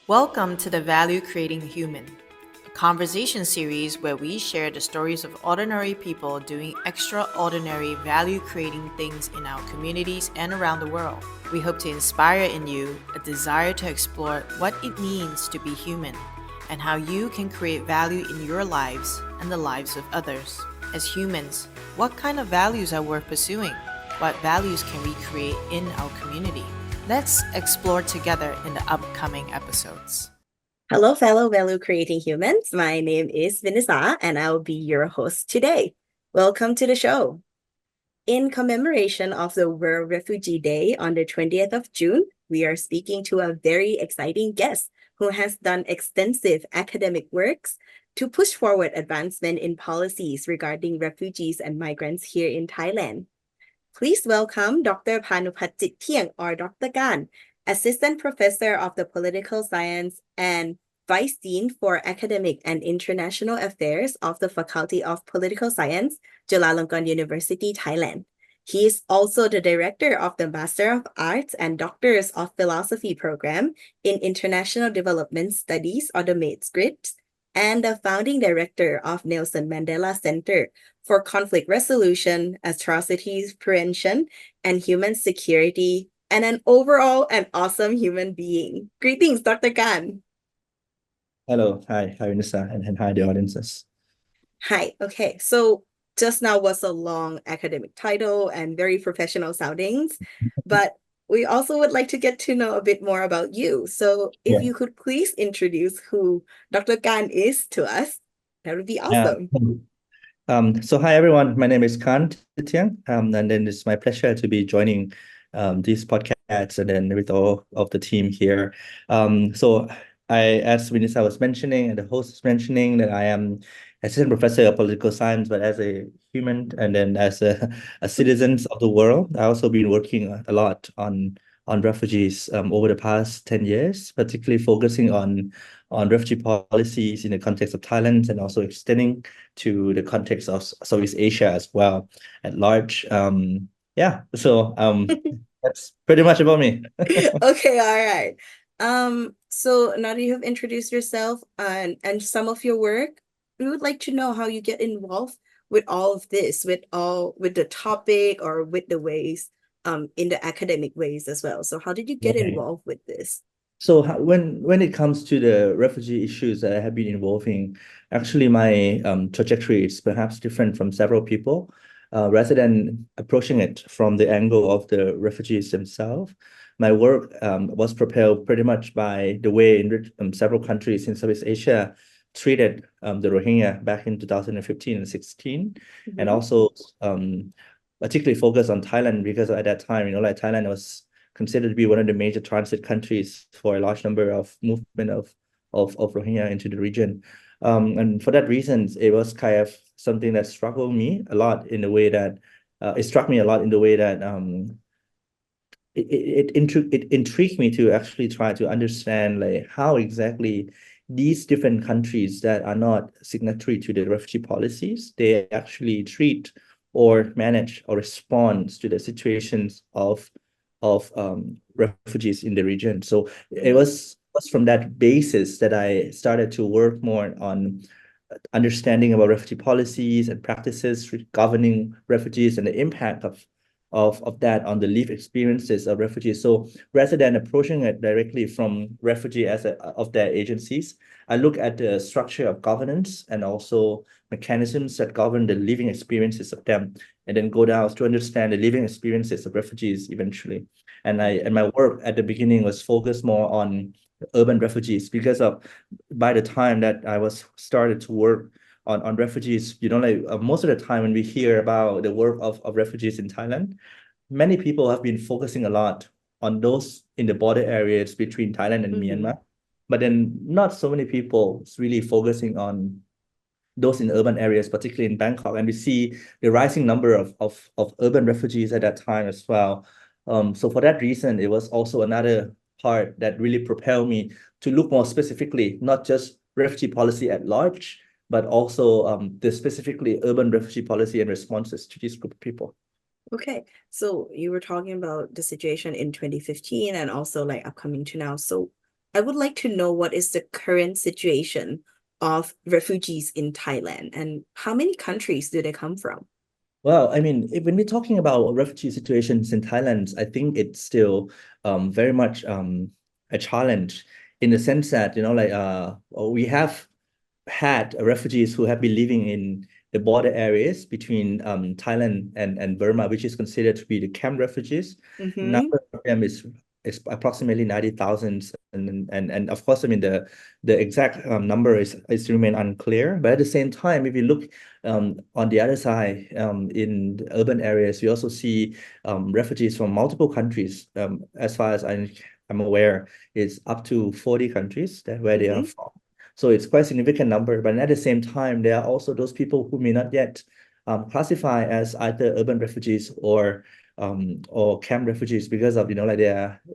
Welcome to the Value Creating Human, a conversation series where we share the stories of ordinary people doing extraordinary value creating things in our communities and around the world. We hope to inspire in you a desire to explore what it means to be human and how you can create value in your lives and the lives of others. As humans, what kind of values are worth pursuing? What values can we create in our community? Let's explore together in the upcoming episodes. Hello, fellow value creating humans. My name is Vanessa, and I will be your host today. Welcome to the show. In commemoration of the World Refugee Day on the 20th of June, we are speaking to a very exciting guest who has done extensive academic works to push forward advancement in policies regarding refugees and migrants here in Thailand. Please welcome Dr. Bhanubhatra Jittiang, or Dr. Kaan, Assistant Professor of the Political Science and Vice Dean for Academic and International Affairs of the Faculty of Political Science, Chulalongkorn University, Thailand. He is also the director of the Master of Arts and Doctors of Philosophy program in International Development Studies, or the MAIDS-GRID, and the founding director of Nelson Mandela Center for Conflict Resolution, Atrocities Prevention, and Human Security, and an overall and awesome human being. Greetings, Dr. Kaan. Hello, hi, Vanessa, and hi, the audiences. Hi, okay, so just now was a long academic title and very professional soundings, but we also would like to get to know a bit more about you. So if you could please introduce who Dr. Kaan is to us, that would be awesome. So hi everyone, my name is Kaan Jittiang, and then it's my pleasure to be joining these podcasts and then with all of the team here. So as Vanessa was mentioning and the host was mentioning, that I am assistant professor of political science, but as a human and then as a citizen of the world, I also been working a lot on refugees over the past 10 years, particularly focusing on refugee policies in the context of Thailand and also extending to the context of Southeast Asia as well at large. That's pretty much about me. Okay, all right. So now that you have introduced yourself and some of your work, we would like to know how you get involved with all of this, with the topic or with the ways in the academic ways as well. So how did you get involved with this? So when it comes to the refugee issues that I have been involving, actually my trajectory is perhaps different from several people. Rather than approaching it from the angle of the refugees themselves, my work was propelled pretty much by the way in which several countries in Southeast Asia treated the Rohingya back in 2015 and 16, and also particularly focused on Thailand because at that time, Thailand was considered to be one of the major transit countries for a large number of movement of Rohingya into the region. And for that reason, it was kind of something that struck me a lot in the way that it intrigued me to actually try to understand like how exactly these different countries that are not signatory to the refugee policies, they actually treat or manage or respond to the situations of refugees in the region. So it was from that basis that I started to work more on understanding about refugee policies and practices governing refugees and the impact of that on the lived experiences of refugees. So rather than approaching it directly from refugee of their agencies, I look at the structure of governance and also mechanisms that govern the living experiences of them, and then go down to understand the living experiences of refugees eventually. And my work at the beginning was focused more on urban refugees because by the time that I was started to work on refugees, most of the time when we hear about the work of refugees in Thailand, many people have been focusing a lot on those in the border areas between Thailand and Myanmar, but then not so many people really focusing on those in urban areas, particularly in Bangkok. And we see the rising number of urban refugees at that time as well. So for that reason, it was also another part that really propelled me to look more specifically, not just refugee policy at large, but also the specifically urban refugee policy and responses to this group of people. Okay, so you were talking about the situation in 2015 and also like upcoming to now. So I would like to know what is the current situation of refugees in Thailand and how many countries do they come from? Well, I mean, when we're talking about refugee situations in Thailand, I think it's still very much a challenge in the sense that, we have had refugees who have been living in the border areas between Thailand and Burma, which is considered to be the camp refugees. Mm-hmm. Number of them is approximately 90,000, and of course, I mean the exact number is remain unclear. But at the same time, if you look on the other side, in the urban areas, we also see refugees from multiple countries. As far as I'm aware, it's up to 40 countries where they are Mm-hmm. from. So it's quite a significant number, but at the same time, there are also those people who may not yet classify as either urban refugees or camp refugees because of like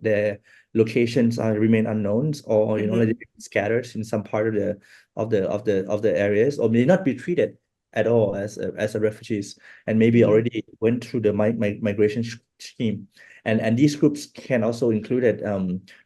their locations remain unknowns, or like they're scattered in some part of the areas, or may not be treated at all as a refugees, and maybe already went through the migration scheme. And these groups can also include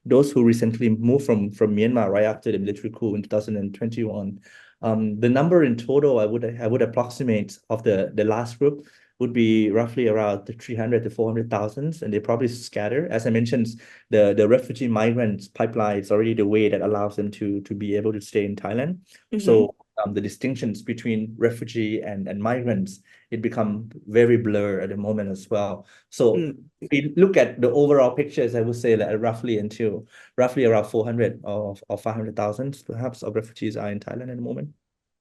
those who recently moved from Myanmar right after the military coup in 2021. The number in total I would approximate of the last group would be roughly around 300 to 400,000, and they probably scatter. As I mentioned, the refugee migrant pipeline is already the way that allows them to be able to stay in Thailand. So the distinctions between refugee and migrants, it become very blurred at the moment as well. So if we look at the overall pictures, I would say that roughly around 400 or 500,000 perhaps of refugees are in Thailand at the moment.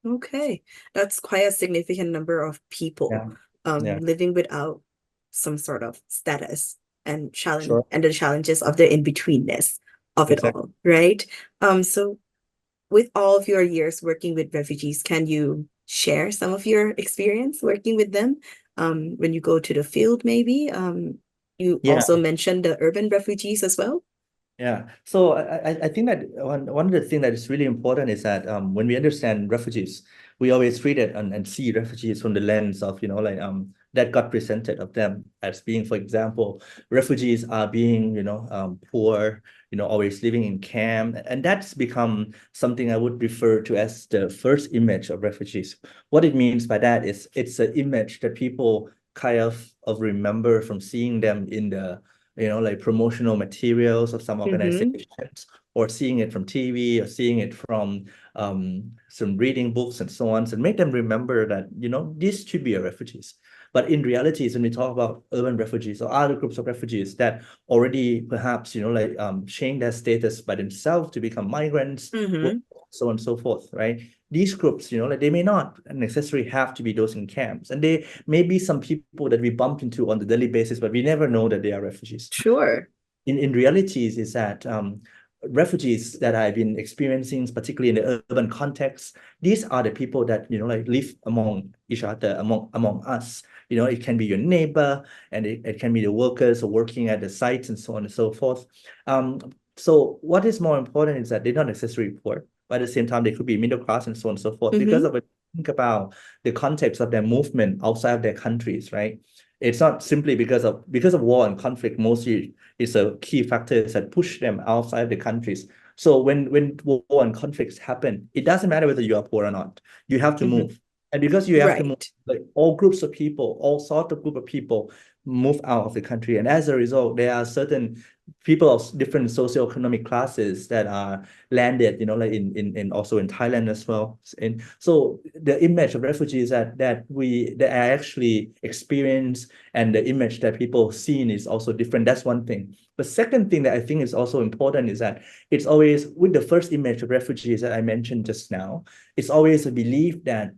Okay, that's quite a significant number of people Yeah. living without some sort of status and challenge Sure. and the challenges of the in-betweenness of it Exactly. all, right? So with all of your years working with refugees, can you share some of your experience working with them? When you go to the field, maybe. You Yeah. also mentioned the urban refugees as well. Yeah. So I think that one of the things that is really important is that when we understand refugees, we always treat it and see refugees from the lens of, that got presented of them as being, for example, refugees are being, poor, always living in camp. And that's become something I would refer to as the first image of refugees. What it means by that is it's an image that people kind of remember from seeing them in the like promotional materials of some organizations, or seeing it from TV, or seeing it from some reading books and so on, and make them remember that, these should be refugees. But in reality, when we talk about urban refugees or other groups of refugees that already perhaps, change their status by themselves to become migrants, so on and so forth, right? These groups, like they may not necessarily have to be those in camps, and they may be some people that we bump into on the daily basis, but we never know that they are refugees. Sure. In realities is that refugees that I've been experiencing, particularly in the urban context, these are the people that like live among each other, among us. It can be your neighbor, and it can be the workers who are working at the sites and so on and so forth. So what is more important is that they're not necessarily poor, but at the same time they could be middle class and so on and so forth, because of it. Think about the context of their movement outside of their countries, right? It's not simply because of war and conflict. Mostly is a key factor that push them outside the countries. So when war and conflicts happen, it doesn't matter whether you are poor or not. You have to move. And because you have to move, like all groups of people, all sorts of group of people move out of the country. And as a result, there are certain people of different socioeconomic classes that are landed, like in also in Thailand as well. And so the image of refugees that I actually experience, and the image that people seen is also different. That's one thing. The second thing that I think is also important is that it's always with the first image of refugees that I mentioned just now, it's always a belief that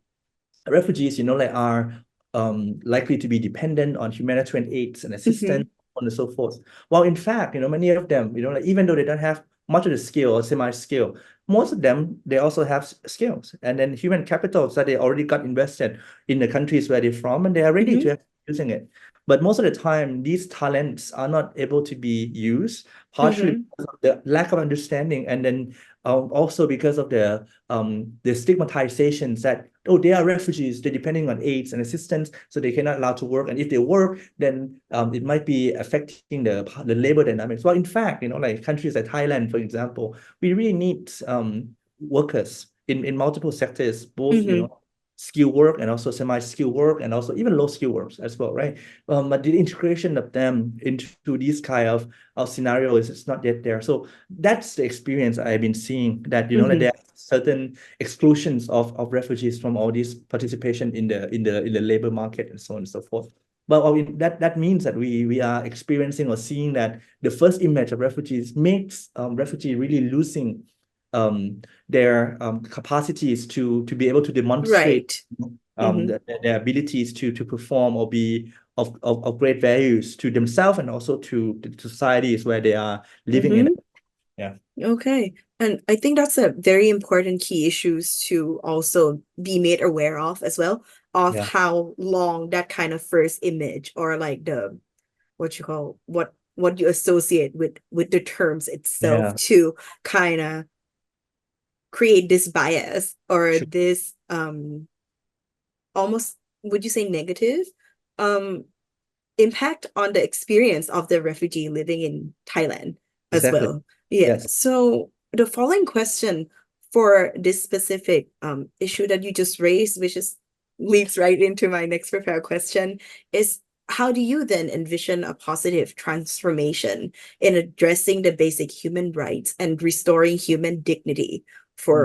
refugees, are likely to be dependent on humanitarian aids and assistance, on and so forth. While in fact, many of them, like even though they don't have much of the skill or semi-skill, most of them, they also have skills, and then human capitals that they already got invested in the countries where they're from, and they are ready to using it. But most of the time, these talents are not able to be used, partially Mm-hmm. because of the lack of understanding, and then also because of the stigmatizations that, oh, they are refugees, they're depending on aids and assistance, so they cannot allow to work. And if they work, then it might be affecting the labor dynamics. Well, in fact, like countries like Thailand, for example, we really need workers in multiple sectors, both, Mm-hmm. skilled work and also semi-skilled work and also even low skilled work as well, right? But the integration of them into these kind of scenarios is not yet there. So that's the experience I've been seeing, that like there are certain exclusions of refugees from all this participation in the labor market and so on and so forth. But that means that we are experiencing or seeing that the first image of refugees makes refugee really losing their capacities to be able to demonstrate Right. Mm-hmm. their abilities to perform or be of great values to themselves and also to the societies where they are living in. Mm-hmm. Yeah. Okay. And I think that's a very important key issues to also be made aware of as well, of Yeah. how long that kind of first image, or like the what you associate with the terms itself, Yeah. to kind of create this bias, or Sure. this almost, would you say, negative um impact on the experience of the refugee living in Thailand as Exactly. well. Yeah. Yes. So the following question for this specific issue that you just raised, which is leads right into my next prepared question, is how do you then envision a positive transformation in addressing the basic human rights and restoring human dignity Mm. for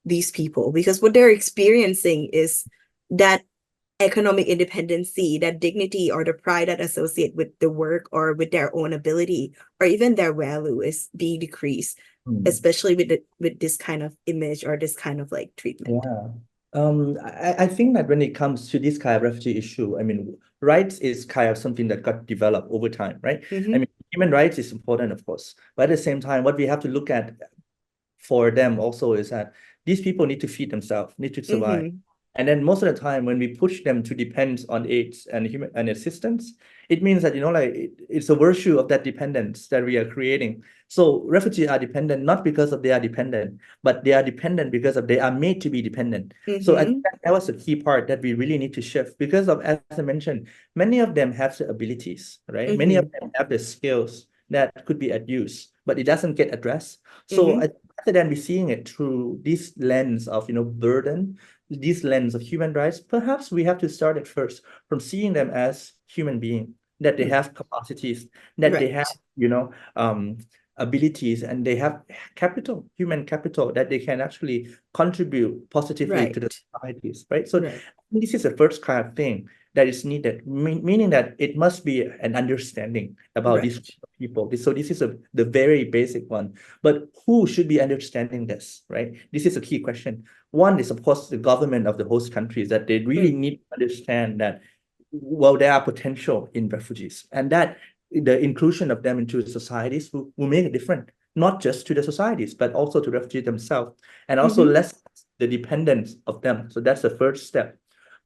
these people? Because what they're experiencing is that economic independency, that dignity or the pride that associate with the work or with their own ability or even their value is being decreased, Mm. especially with this kind of image or this kind of like treatment. Yeah. I think that when it comes to this kind of refugee issue, I mean, rights is kind of something that got developed over time, right? I mean, human rights is important, of course, but at the same time, what we have to look at for them also is that these people need to feed themselves, need to survive. Mm-hmm. And then most of the time, when we push them to depend on aids and human and assistance, it means that it's a virtue of that dependence that we are creating. So refugees are dependent not because of they are dependent, but they are dependent because of they are made to be dependent. So I think that was a key part that we really need to shift, because of, as I mentioned, many of them have the abilities, right? Many of them have the skills that could be at use, but it doesn't get addressed. So rather than be seeing it through this lens of burden, this lens of human rights, perhaps we have to start at first from seeing them as human beings, that they have capacities, that they have, abilities, and they have capital, human capital, that they can actually contribute positively to the societies, right? So this is the first kind of thing that is needed, meaning that it must be an understanding about these people. So this is the very basic one. But who should be understanding this, right? This is a key question. One is, of course, the government of the host countries, that they really need to understand that, well, there are potential in refugees, and that the inclusion of them into societies will make a difference, not just to the societies, but also to refugees themselves, and also less the dependence of them. So that's the first step.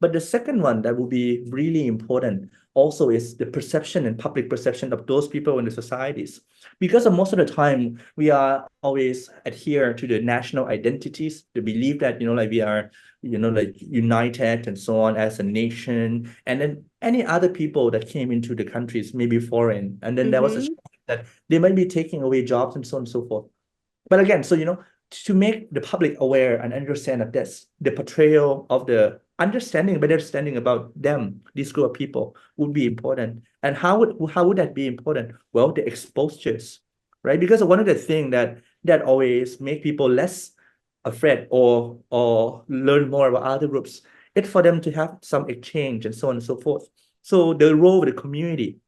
But the second one that will be really important also is the perception and public perception of those people in the societies. Because of most of the time, we are always adhere to the national identities, the belief that, like we are, like united and so on as a nation. And then any other people that came into the countries may be foreign. And then there was a that they might be taking away jobs and so on and so forth. But again, so, to make the public aware and understand of this, the portrayal of the better understanding about them, this group of people, would be important. And how would that be important? Well, the exposures, right? Because one of the things that always make people less afraid or learn more about other groups, it's for them to have some exchange and so on and so forth. So the role of the community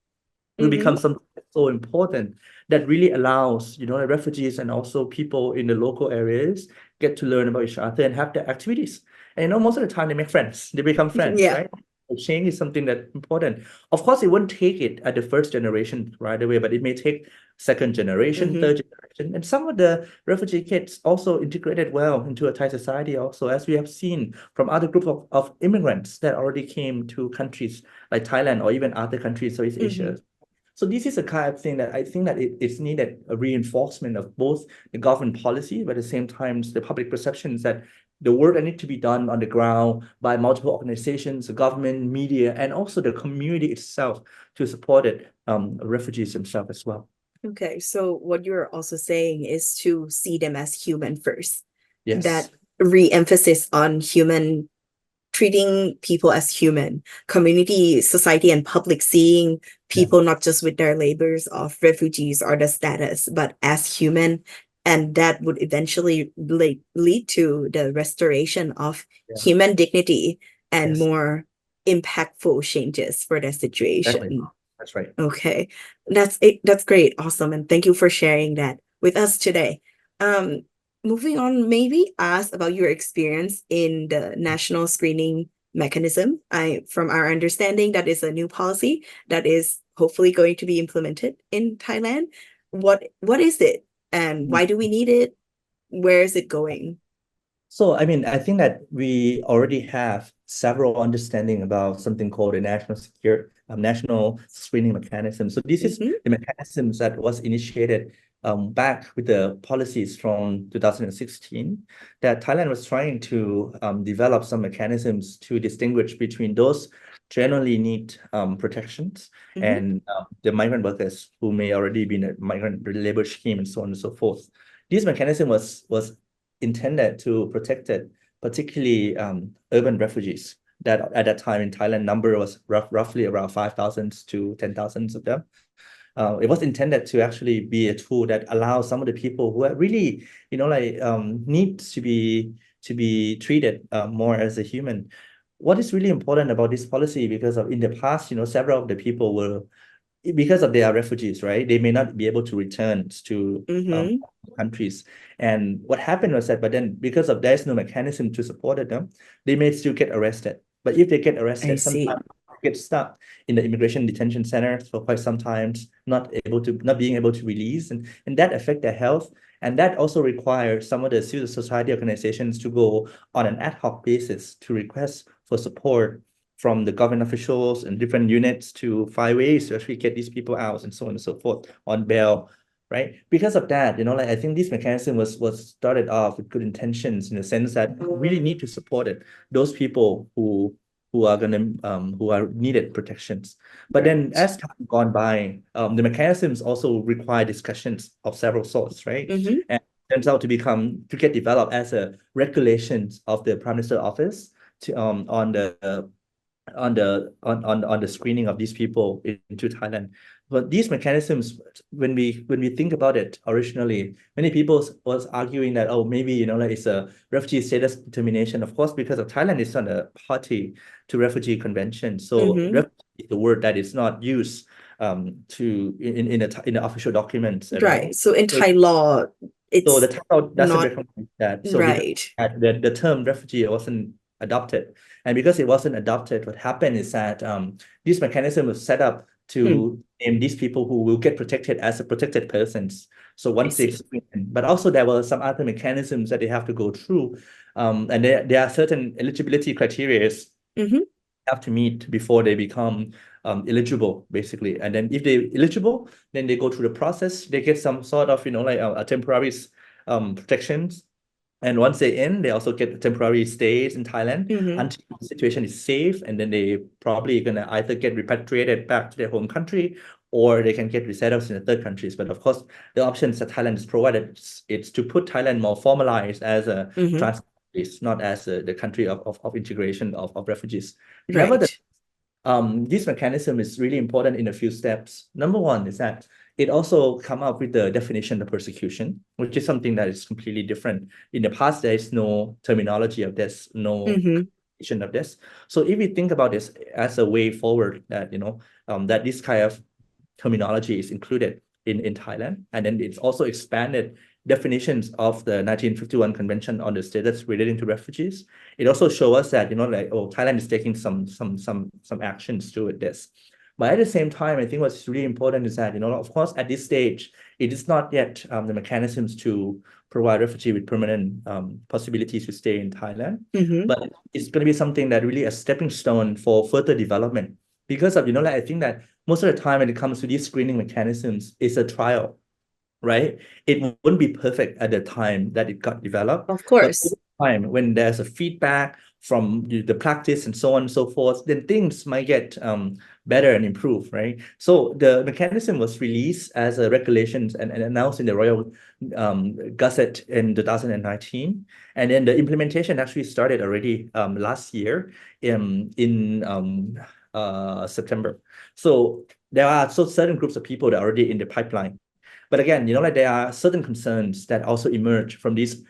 will become something so important, that really allows, the refugees and also people in the local areas get to learn about each other and have their activities. And most of the time they make friends, they become friends, right? Exchange is something that's important. Of course, it won't take it at the first generation right away, but it may take second generation, third generation, and some of the refugee kids also integrated well into a Thai society also, as we have seen from other group of immigrants that already came to countries like Thailand or even other countries, Southeast Asia. So this is a kind of thing that I think that it's needed a reinforcement of both the government policy, but at the same time, the public perceptions that the work that needs to be done on the ground by multiple organizations, the government, media, and also the community itself to support it, refugees themselves as well. Okay, so what you're also saying is to see them as human first. Yes. That re-emphasis on human, treating people as human, community, society, and public seeing people not just with their labels of refugees or the status, but as human. And that would eventually lead to the restoration of human dignity and more impactful changes for the situation. Exactly. That's right. Okay, that's it. That's great. Awesome. And thank you for sharing that with us today. Moving on, maybe ask about your experience in the national screening mechanism. From our understanding, that is a new policy that is hopefully going to be implemented in Thailand. What is it, and why do we need it? Where is it going? So, I mean, I think that we already have several understanding about something called a national screening mechanism. So this is the mechanisms that was initiated back with the policies from 2016, that Thailand was trying to develop some mechanisms to distinguish between those generally need protections and the migrant workers who may already be in a migrant labor scheme and so on and so forth. This mechanism was intended to protect it, particularly urban refugees that at that time in Thailand number was roughly around 5,000 to 10,000 of them. It was intended to actually be a tool that allows some of the people who are really, need to be treated more as a human. What is really important about this policy, because in the past, several of the people were, because of they are refugees, right? They may not be able to return to countries. And what happened was that, but then because of there's no mechanism to support them, they may still get arrested. But if they get arrested, sometimes they get stuck in the immigration detention center for quite some time, not being able to release, and that affect their health. And that also requires some of the civil society organizations to go on an ad hoc basis to request for support from the government officials and different units to find ways to actually get these people out and so on and so forth on bail, right? Because of that, I think this mechanism was started off with good intentions in the sense that we really need to support it, those people who are needed protections. But then as time gone by, the mechanisms also require discussions of several sorts, right? And turns out to get developed as a regulations of the Prime Minister office to on the screening of these people into Thailand. But these mechanisms, when we think about it originally, many people was arguing that, maybe, it's a refugee status determination. Of course, because of Thailand is not a party to refugee convention. So refugee is the word that is not used in the official documents. Right. So in Thai law, so the Thai law doesn't not recognize that. So right. The term refugee wasn't adopted. And because it wasn't adopted, what happened is that this mechanism was set up to name these people who will get protected as a protected persons. So once they screen, but also there were some other mechanisms that they have to go through. And there are certain eligibility criteria have to meet before they become eligible, basically. And then if they're eligible, then they go through the process. They get some sort of, a temporary protections. And once they're in, they also get temporary stays in Thailand until the situation is safe. And then they probably gonna either get repatriated back to their home country, or they can get resettled in the third countries. But of course, the options that Thailand has provided, it's to put Thailand more formalized as a transit place, not as the country of integration of refugees. Nevertheless, this mechanism is really important in a few steps. Number one is that it also come up with the definition of persecution, which is something that is completely different. In the past, there is no terminology of this, no definition of this. So if we think about this as a way forward, that that this kind of terminology is included in Thailand, and then it's also expanded definitions of the 1951 Convention on the Status relating to refugees. It also shows us that Thailand is taking some actions to this. But at the same time, I think what's really important is that, of course, at this stage, it is not yet the mechanisms to provide refugee with permanent possibilities to stay in Thailand. Mm-hmm. But it's going to be something that really a stepping stone for further development. Because of, I think that most of the time when it comes to these screening mechanisms, it's a trial, right? It wouldn't be perfect at the time that it got developed. Of But course. over time, when there's a feedback from the practice and so on and so forth, then things might get better and improve, right? So the mechanism was released as a regulations and announced in the Royal Gazette in 2019. And then the implementation actually started already last year in September. So there are certain groups of people that are already in the pipeline. But again, there are certain concerns that also emerge from these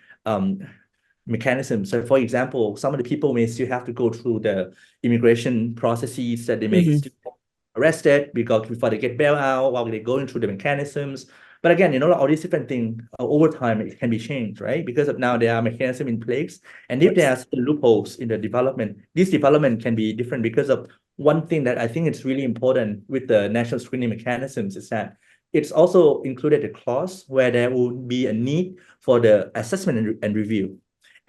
mechanisms. So for example, some of the people may still have to go through the immigration processes that they may Mm-hmm. still get arrested before they get bailed out while they're going through the mechanisms. But again, all these different things over time, it can be changed, right? Because of now there are mechanisms in place. And if there are certain loopholes in the development, this development can be different because of one thing that I think it's really important with the national screening mechanisms is that it's also included a clause where there will be a need for the assessment and review.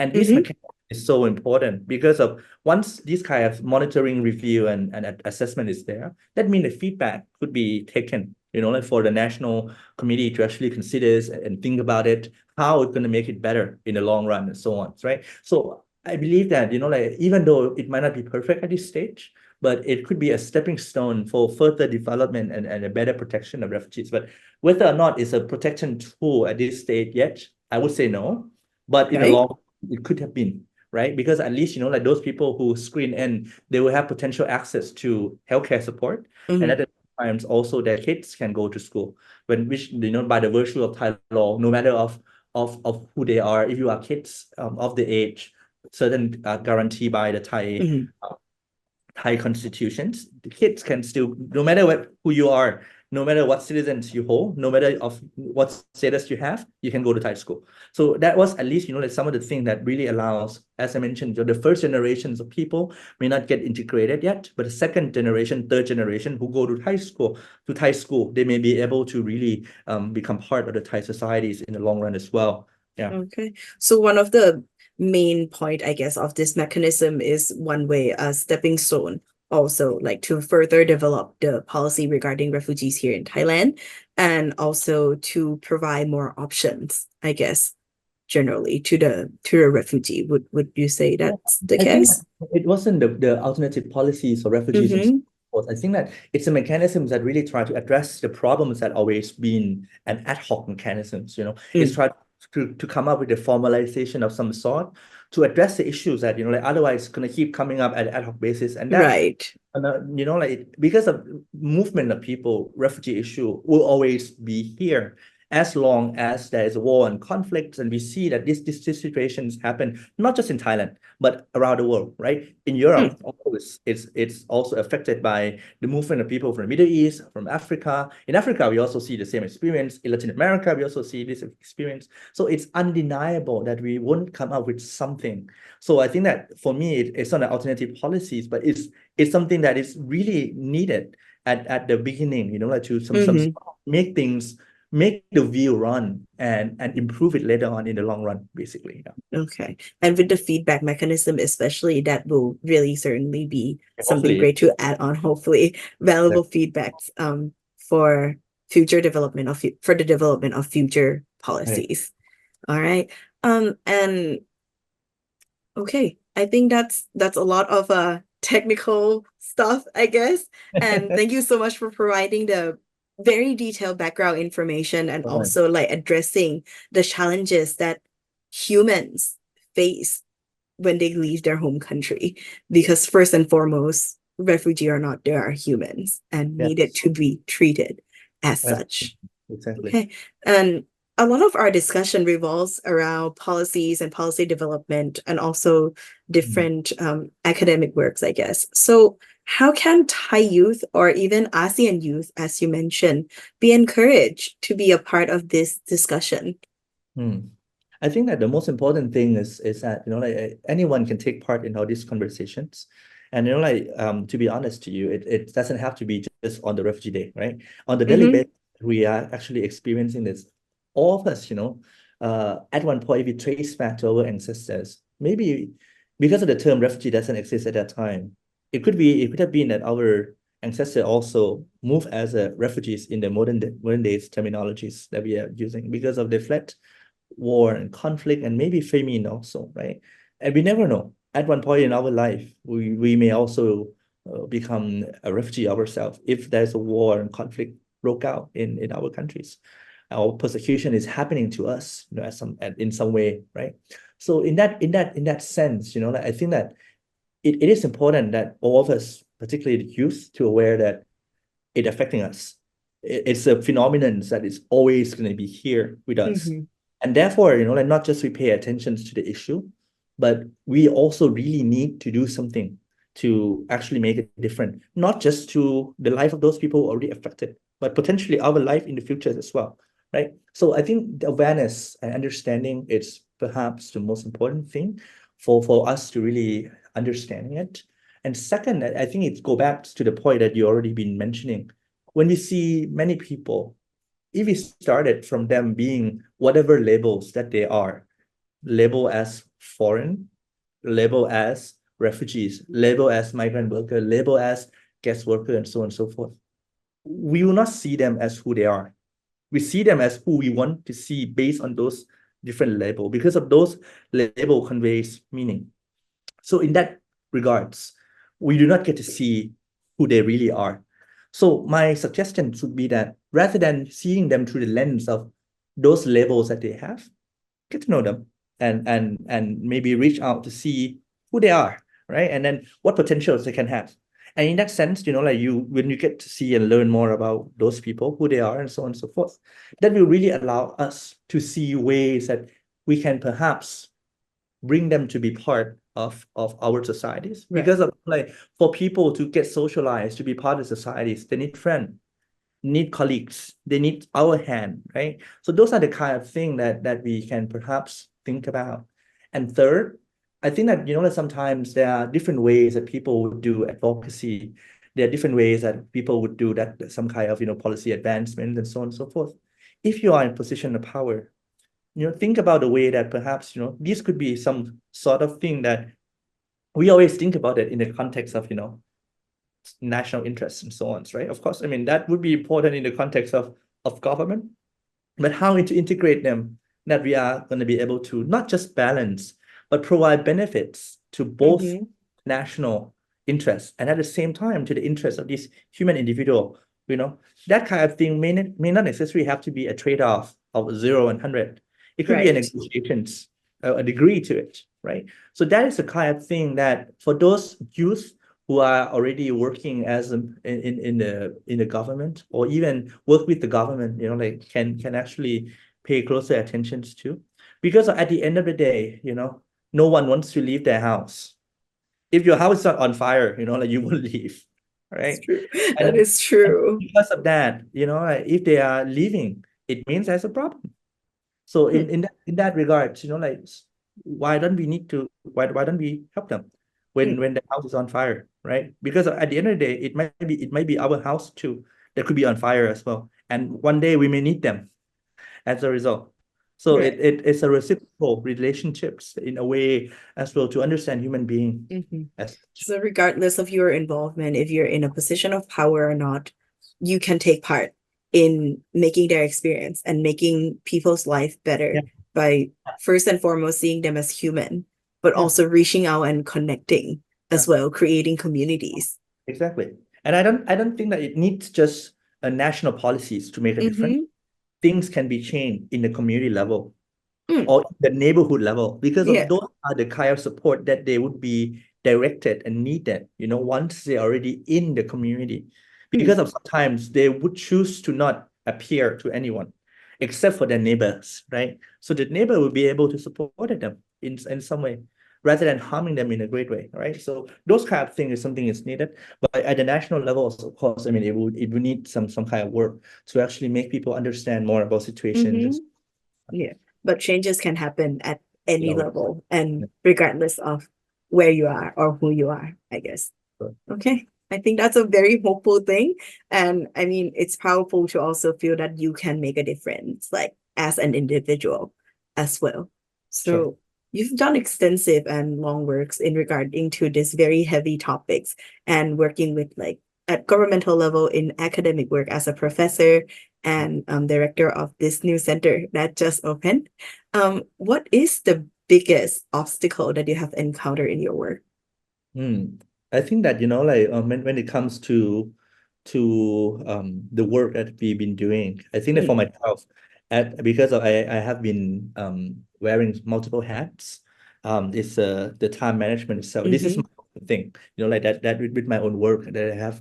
And this Mm-hmm. mechanism is so important because of once this kind of monitoring, review, and assessment is there, that means the feedback could be taken, like for the national committee to actually consider and think about it, how it's going to make it better in the long run and so on, right? So I believe that, even though it might not be perfect at this stage, but it could be a stepping stone for further development and a better protection of refugees. But whether or not it's a protection tool at this stage yet, I would say no. But in the Right. long, it could have been, right? Because at least, those people who screen in, they will have potential access to healthcare support. Mm-hmm. And at the times also their kids can go to school, which, by the virtue of Thai law, no matter of who they are, if you are kids of the age, certain guarantee by the Mm-hmm. Thai constitutions, the kids can still, no matter who you are, no matter what citizens you hold, no matter of what status you have, you can go to Thai school. So that was at least, like some of the things that really allows, as I mentioned, the first generations of people may not get integrated yet, but the second generation, third generation who go to Thai school, they may be able to really become part of the Thai societies in the long run as well. Yeah. Okay. So one of the main point, I guess, of this mechanism is one way a stepping stone also like to further develop the policy regarding refugees here in Thailand and also to provide more options, I guess, generally to the refugee. Would you say that's the I think case? it wasn't the alternative policies for refugees and so forth. I think that it's a mechanism that really try to address the problems that always been an ad hoc mechanisms, It's try to come up with a formalization of some sort to address the issues that, like otherwise going to keep coming up at an ad hoc basis. And that, Right. like because of movement of people, refugee issue will always be here as long as there is a war and conflicts, and we see that these situations happen not just in Thailand but around the world, right? In Europe, it's also affected by the movement of people from the Middle East, from Africa. In Africa, we also see the same experience. In Latin America, we also see this experience. So it's undeniable that we won't come up with something. So I think that for me, it's not an alternative policies, but it's something that is really needed at the beginning, like to some make the wheel run and improve it later on in the long run, basically. Yeah. Okay. And with the feedback mechanism, especially, that will really certainly be something Hopefully. great to add on, hopefully, valuable feedbacks for future development for the development of future policies. All right. And okay, I think that's a lot of technical stuff, I guess. And thank you so much for providing the very detailed background information and also like addressing the challenges that humans face when they leave their home country. Because first and foremost, refugees are not, they are humans and needed to be treated as such. Exactly. Okay. And a lot of our discussion revolves around policies and policy development and also different academic works, I guess. So how can Thai youth or even ASEAN youth, as you mentioned, be encouraged to be a part of this discussion? I think that the most important thing is that, like anyone can take part in all these conversations. And to be honest to you, it doesn't have to be just on the Refugee Day, right? On the daily Mm-hmm. basis, we are actually experiencing this. All of us, at one point, if we trace back to our ancestors, maybe because of the term refugee doesn't exist at that time, it could have been that our ancestors also moved as refugees in the modern days terminologies that we are using because of the fled war and conflict and maybe famine also, right? And we never know. At one point in our life, we may also become a refugee ourselves if there's a war and conflict broke out in our countries. Our persecution is happening to us, in some way, right? So in that sense, I think that it is important that all of us, particularly the youth, to aware that it affecting us. It's a phenomenon that is always going to be here with us. Mm-hmm. And therefore, not just we pay attention to the issue, but we also really need to do something to actually make it different, not just to the life of those people already affected, but potentially our life in the future as well, right? So I think the awareness and understanding is perhaps the most important thing for us to really understanding it. And second, I think it go back to the point that you already been mentioning. When we see many people, if we started from them being whatever labels that they are, label as foreign, label as refugees, label as migrant worker, label as guest worker, and so on and so forth, we will not see them as who they are. We see them as who we want to see based on those different labels, because of those label conveys meaning. So in that regards, we do not get to see who they really are. So my suggestion should be that rather than seeing them through the lens of those labels that they have, get to know them and maybe reach out to see who they are, right? And then what potentials they can have. And in that sense, when you get to see and learn more about those people, who they are, and so on and so forth, that will really allow us to see ways that we can perhaps bring them to be part of our societies. Right. Because of for people to get socialized, to be part of societies, they need friends, need colleagues, they need our hand, right? So those are the kind of thing that we can perhaps think about. And third, I think that that sometimes there are different ways that people would do advocacy. There are different ways that people would do that, some kind of policy advancement and so on and so forth. If you are in a position of power, think about the way that perhaps this could be some sort of thing that we always think about it in the context of national interests and so on, right? Of course, I mean that would be important in the context of government, but how to integrate them, that we are going to be able to not just balance but provide benefits to both Mm-hmm. national interests and at the same time to the interests of this human individual. That kind of thing may not necessarily have to be a trade-off of 0 and 100. It could be a Right. negotiations, a degree to it, right? So that is the kind of thing that for those youth who are already working as in the government, or even work with the government, can actually pay closer attention to, because at the end of the day, no one wants to leave their house. If your house is not on fire, you will leave, right? It's true. And That is true. because of that, if they are leaving, it means there's a problem. So in that regard, why don't we help them when the house is on fire, right? Because at the end of the day, it might be our house too that could be on fire as well, and one day we may need them as a result. So Right. it's a reciprocal relationships in a way as well, to understand human being as So regardless of your involvement, if you're in a position of power or not, you can take part in making their experience and making people's life better Yeah. by first and foremost seeing them as human, but Yeah. also reaching out and connecting as Yeah. well, creating communities. Exactly. And I don't think that it needs just a national policies to make a difference. Things can be changed in the community level or the neighborhood level, because Yeah. of those are the kind of support that they would be directed and needed, once they're already in the community. Because of sometimes they would choose to not appear to anyone except for their neighbors, right? So the neighbor will be able to support them in some way rather than harming them in a great way, right? So those kind of things is something is needed. But at the national level, of course, I mean, it would need some kind of work to actually make people understand more about situations. Yeah. But changes can happen at any Yeah. level and regardless of where you are or who you are, I guess. Sure. Okay. I think that's a very hopeful thing. And I mean, it's powerful to also feel that you can make a difference, like as an individual as well. So Sure. you've done extensive and long works in regarding to this very heavy topics and working with like at governmental level in academic work as a professor and director of this new center that just opened. What is the biggest obstacle that you have encountered in your work? I think that, like when it comes to the work that we've been doing, I think that for myself, because I have been wearing multiple hats, it's the time management itself. This is my own thing, like that with my own work that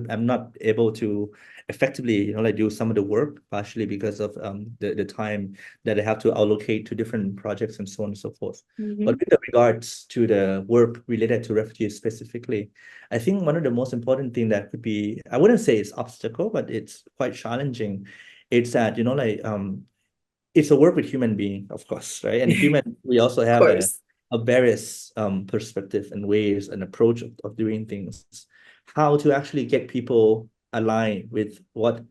I'm not able to effectively, like do some of the work, partially because of the time that I have to allocate to different projects and so on and so forth. But with regards to the work related to refugees specifically, I think one of the most important thing that could be, I wouldn't say it's obstacle, but it's quite challenging. It's that, it's a work with human being, of course, right? And human, we also Of have course. a various perspective and ways and approach of doing things. How to actually get people aligned with what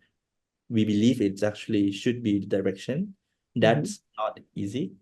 we believe it's actually should be the direction. That's not easy.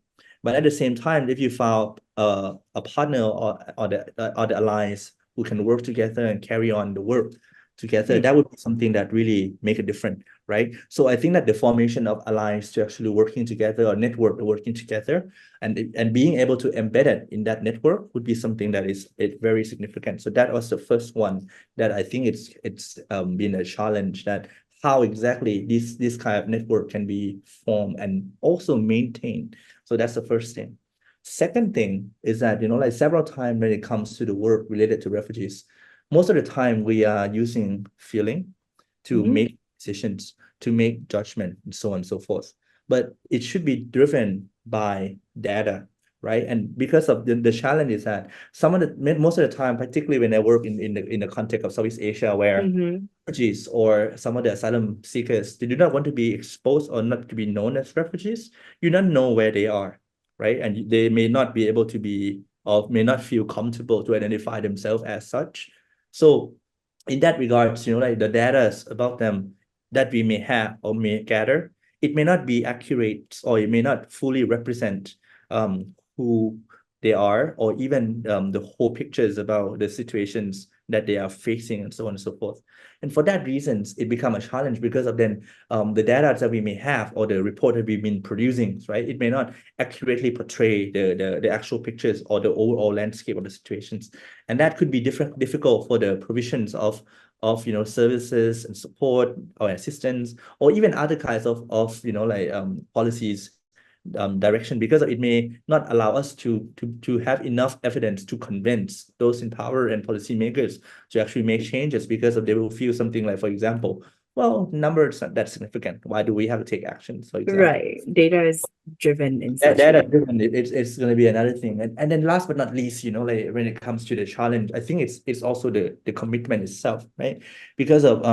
But at the same time, if you found a partner or the alliance who can work together and carry on the work together, that would be something that really make a difference, right? So I think that the formation of alliance to actually working together or network working together and being able to embed it in that network would be something that is very significant. So that was the first one that I think it's been a challenge, that how exactly this kind of network can be formed and also maintained. So that's the first thing. Second thing is that, like several times when it comes to the work related to refugees, most of the time we are using feeling to make decisions, to make judgment, and so on and so forth. But it should be driven by data, right? And because of the challenge is that most of the time, particularly when I work in the context of Southeast Asia, where refugees or some of the asylum seekers, they do not want to be exposed or not to be known as refugees. You don't know where they are, right? And they may not be able to be or may not feel comfortable to identify themselves as such. So in that regards, like the data about them that we may have or may gather, it may not be accurate or it may not fully represent who they are, or even the whole pictures about the situations that they are facing and so on and so forth. And for that reasons, it become a challenge because of then the data that we may have or the report that we've been producing, right? It may not accurately portray the actual pictures or the overall landscape of the situations. And that could be difficult for the provisions of services and support or assistance, or even other kinds of like policies direction, because it may not allow us to have enough evidence to convince those in power and policymakers to actually make changes, because of they will feel something like, for example, well, number is not that significant. Why do we have to take action, for example? Right. Data is driven in such Data way. driven, it's going to be another thing. And then last but not least, like when it comes to the challenge, I think it's also the commitment itself, right? Because of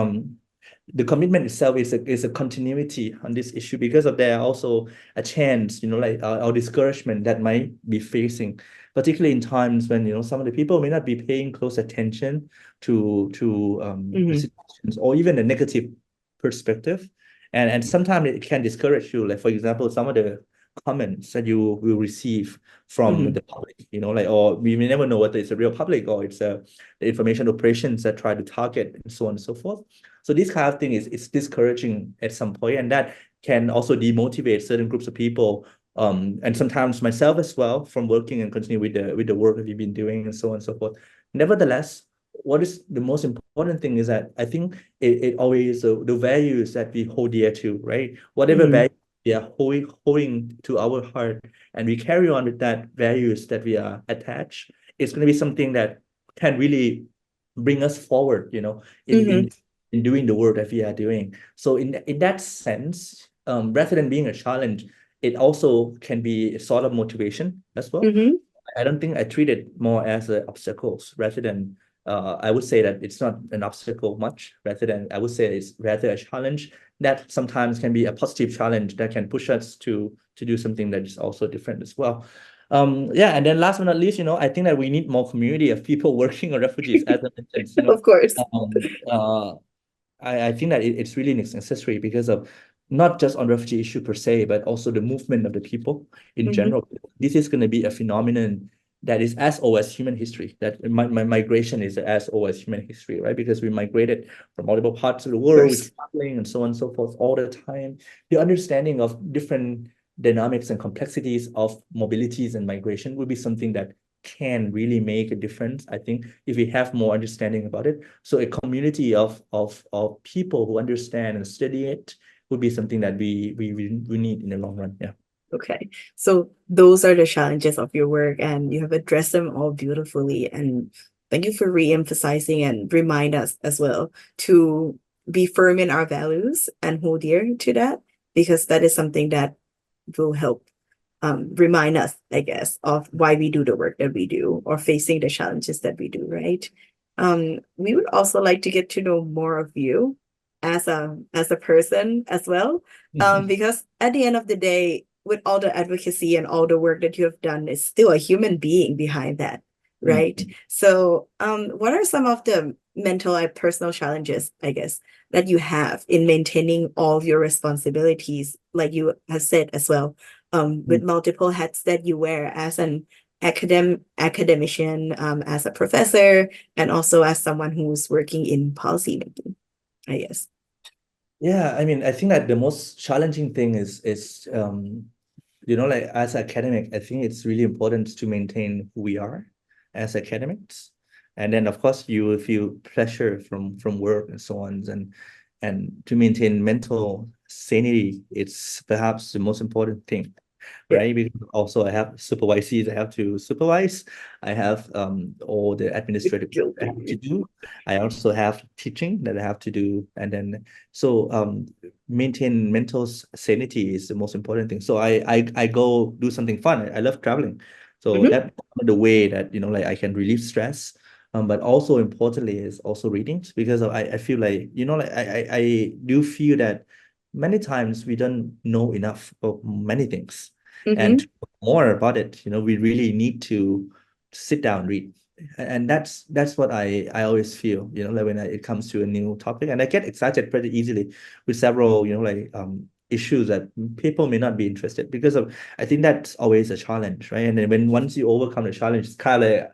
the commitment itself is a continuity on this issue, because of there are also a chance, like our discouragement that might be facing, particularly in times when some of the people may not be paying close attention to the situations, or even the negative perspective, and sometimes it can discourage you. Like, for example, some of the comments that you will receive from the public, like, or we may never know whether it's a real public or it's the information operations that try to target and so on and so forth. So this kind of thing is discouraging at some point, and that can also demotivate certain groups of people, and sometimes myself as well, from working and continue with the work that we've been doing and so on and so forth. Nevertheless, what is the most important thing is that I think it always the values that we hold dear to, right? Whatever value we are holding to our heart, and we carry on with that values that we are attached, it's going to be something that can really bring us forward, in doing the work that we are doing. So in that sense, rather than being a challenge, it also can be a sort of motivation as well. I don't think I treat it more as obstacles, rather than I would say that it's not an obstacle much, rather than I would say it's rather a challenge that sometimes can be a positive challenge that can push us to do something that is also different as well. Yeah, and then last but not least, I think that we need more community of people working on refugees, as I mentioned. Of course. Um, uh, I think that it's really necessary because of not just on refugee issue per se, but also the movement of the people in general. This is going to be a phenomenon that is as old as human history. That my migration is as old as human history, right? Because we migrated from multiple parts of the world, we're traveling and so on and so forth all the time. The understanding of different dynamics and complexities of mobilities and migration will be something that can really make a difference, I think, if we have more understanding about it. So a community of people who understand and study it would be something that we need in the long run. Yeah. Okay. So those are the challenges of your work, and you have addressed them all beautifully. And thank you for re-emphasizing and remind us as well to be firm in our values and hold dear to that, because that is something that will help remind us, I guess, of why we do the work that we do or facing the challenges that we do, right? We would also like to get to know more of you as a person as well. Because at the end of the day, with all the advocacy and all the work that you have done, it's still a human being behind that, right? So what are some of the mental and personal challenges, I guess, that you have in maintaining all of your responsibilities, like you have said as well, with multiple hats that you wear as an academician, as a professor, and also as someone who's working in policy making, I guess. Yeah, I mean, I think that the most challenging thing is like as academic, I think it's really important to maintain who we are as academics. And then of course you will feel pressure from work and so on. And to maintain mental sanity, it's perhaps the most important thing. Right? Because also I have supervisees I have to supervise. I have all the administrative work I have to do. I also have teaching that I have to do. And then so maintain mental sanity is the most important thing. So I go do something fun. I love traveling. So that's the way that like I can relieve stress. But also importantly is also readings, because I feel like like I do feel that many times we don't know enough of many things. And to know more about it, we really need to sit down, read. And that's what I always feel, like when it comes to a new topic. And I get excited pretty easily with several, issues that people may not be interested because of, I think that's always a challenge, right? And then once you overcome the challenge, it's kind of like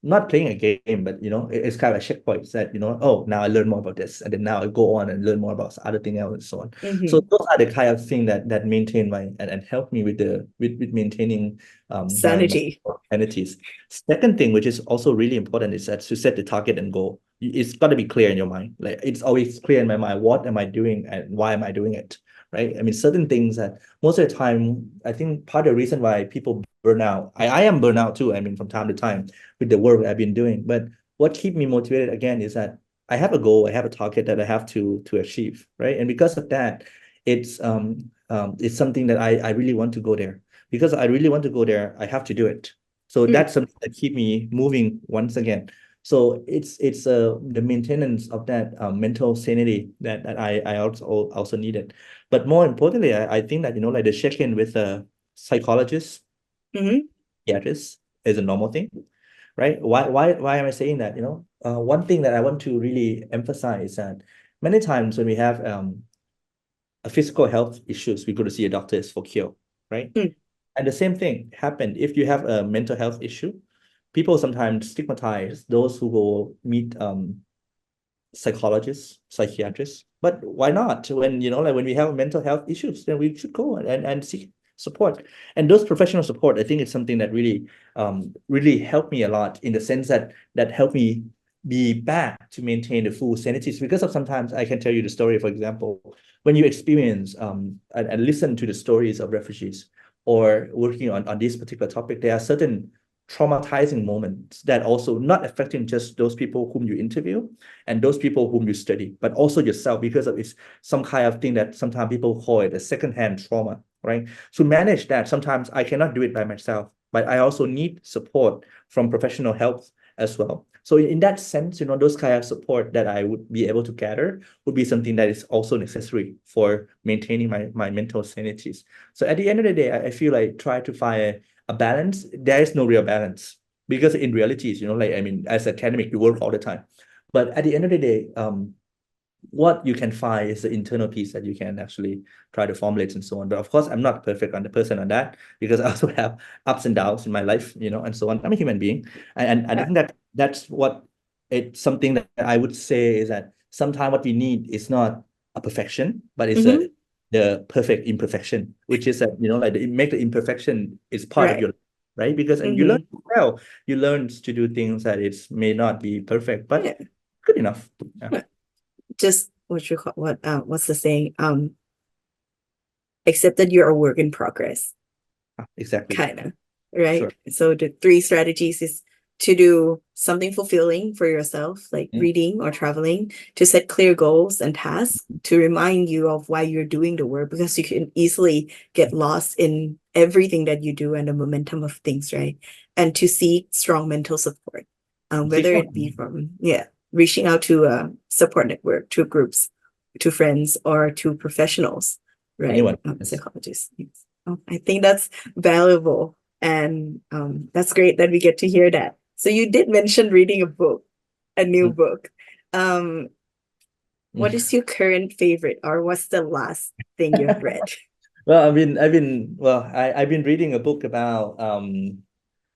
not playing a game, but it's kind of a checkpoint that oh, now I learn more about this, and then now I go on and learn more about other thing else and so on. So those are the kind of thing that maintain my and help me with the with maintaining sanity. Sanities. Second thing, which is also really important, is that to set the target and goal. It's got to be clear in your mind. Like it's always clear in my mind, what am I doing and why am I doing it, right? I mean, certain things that most of the time, I think part of the reason why people burn out, I am burnt out too. I mean, from time to time with the work I've been doing. But what keeps me motivated again is that I have a goal, I have a target that I have to achieve, right? And because of that, it's something that I really want to go there. Because I really want to go there, I have to do it. So that's something that keep me moving once again. So it's the maintenance of that mental sanity that I also needed. But more importantly, I think that like the check-in with a psychologist, psychiatrist is a normal thing, right? Why am I saying that? One thing that I want to really emphasize that many times when we have a physical health issues, we go to see a doctor for cure, right? And the same thing happened if you have a mental health issue. People sometimes stigmatize those who go meet psychologists, psychiatrists. But why not? When like when we have mental health issues, then we should go and seek support. And those professional support, I think it's something that really helped me a lot, in the sense that helped me be back to maintain the full sanity. Because of sometimes I can tell you the story, for example, when you experience and listen to the stories of refugees or working on this particular topic, there are certain traumatizing moments that also not affecting just those people whom you interview and those people whom you study, but also yourself, because of it's some kind of thing that sometimes people call it a secondhand trauma, right? To manage that, sometimes I cannot do it by myself, but I also need support from professional help as well. So in that sense, those kind of support that I would be able to gather would be something that is also necessary for maintaining my mental sanities. So at the end of the day, I feel like try to find a balance, there is no real balance. Because in realities, like, I mean, as academic, you work all the time. But at the end of the day, what you can find is the internal piece that you can actually try to formulate and so on. But of course, I'm not perfect on the person on that, because I also have ups and downs in my life, and so on. I'm a human being. And I think that that's what it's something that I would say is that sometimes what we need is not a perfection, but it's Mm-hmm. the perfect imperfection, which is that, like make the imperfection is part of Right. your life, right? Because and you learn well, you learn to do things that it may not be perfect, but Yeah. good enough. Yeah. Yeah. Just what's the saying? Accept that you're a work in progress, Exactly. kind of, right? Sure. So the 3 strategies is to do something fulfilling for yourself, like reading or traveling, to set clear goals and tasks, to remind you of why you're doing the work, because you can easily get lost in everything that you do and the momentum of things, right? And to seek strong mental support, whether it be from, reaching out to a support network, to groups, to friends, or to professionals, right? Anyone. Psychologists. Yes. I think that's valuable. And that's great that we get to hear that. So you did mention reading a new book. What is your current favorite, or what's the last thing you've read? Well, I've been reading a book about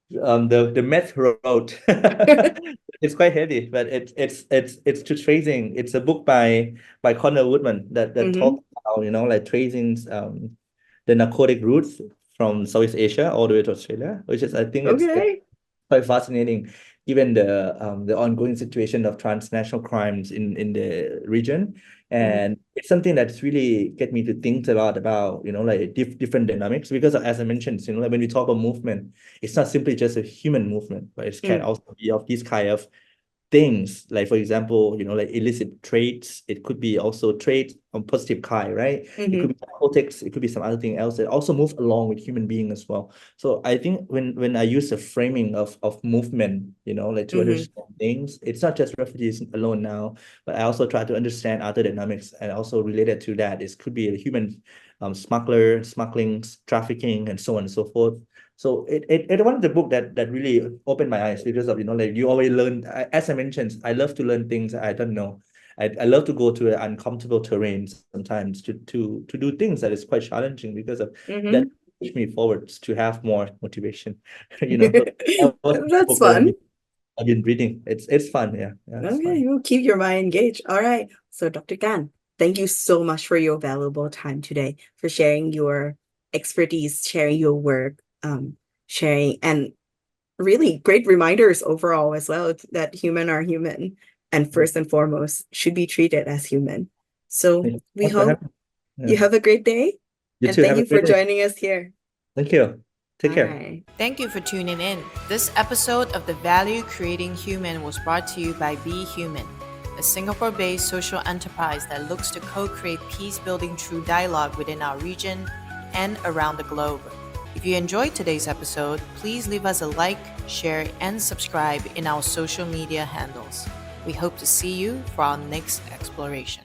the meth road. It's quite heavy, but it's to tracing. It's a book by Connor Woodman that talks about, like tracing the narcotic routes from Southeast Asia all the way to Australia, which is, I think, it's quite fascinating, given the ongoing situation of transnational crimes in the region. And it's something that's really get me to think a lot about, like different dynamics, because as I mentioned, like when we talk about movement, it's not simply just a human movement, but it can also be of these kind of things, like, for example, like illicit trades. It could be also trade on positive kind, right? It could be politics, it could be some other thing else that also move along with human being as well. So I think when I use the framing of movement, like to understand things, it's not just refugees alone now, but I also try to understand other dynamics, and also related to that, it could be a human smuggling, trafficking, and so on and so forth. So it one of the book that really opened my eyes, because of, like, you always learn. As I mentioned, I love to learn things I don't know. I love to go to uncomfortable terrain sometimes to do things that is quite challenging, because of that push me forward to have more motivation. So That's fun. I've been reading. It's fun. Yeah. It's Okay, fun. you'll keep your mind engaged. All right. So Dr. Kaan, thank you so much for your valuable time today, for sharing your expertise, sharing your work, sharing, and really great reminders overall as well, that human are human, and first and foremost should be treated as human. So we Thanks for hope having me. you have a great day. You And too. thank Have a you for great day. joining us here. Thank you. Take All care. right. Thank you for tuning in. This episode of The Value Creating Human was brought to you by beHuman, a Singapore-based social enterprise that looks to co-create peace-building through dialogue within our region and around the globe. If you enjoyed today's episode, please leave us a like, share, and subscribe in our social media handles. We hope to see you for our next exploration.